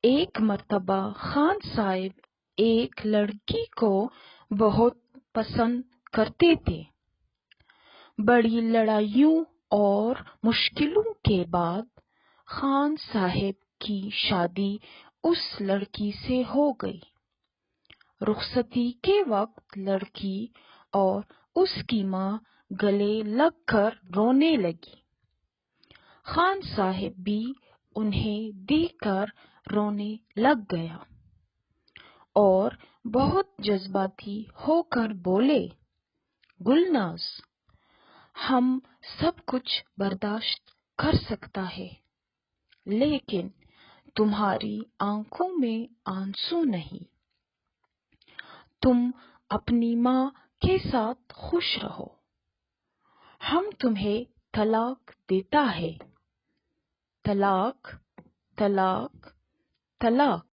ایک مرتبہ خان صاحب ایک لڑکی کو بہت پسند کرتے تھے۔ بڑی لڑائیوں اور مشکلوں کے بعد خان صاحب کی شادی اس لڑکی سے ہو گئی۔ رخصتی کے وقت لڑکی اور اس کی ماں گلے لگ کر رونے لگی۔ خان صاحب بھی انہیں دیکھ کر رونے لگ گیا اور بہت جذباتی ہو کر بولے، گلناز، ہم سب کچھ برداشت کر سکتا ہے، لیکن تمہاری آنکھوں میں آنسو نہیں۔ تم اپنی ماں کے ساتھ خوش رہو، ہم تمہیں طلاق دیتا ہے۔ طلاق، طلاق، طلاق۔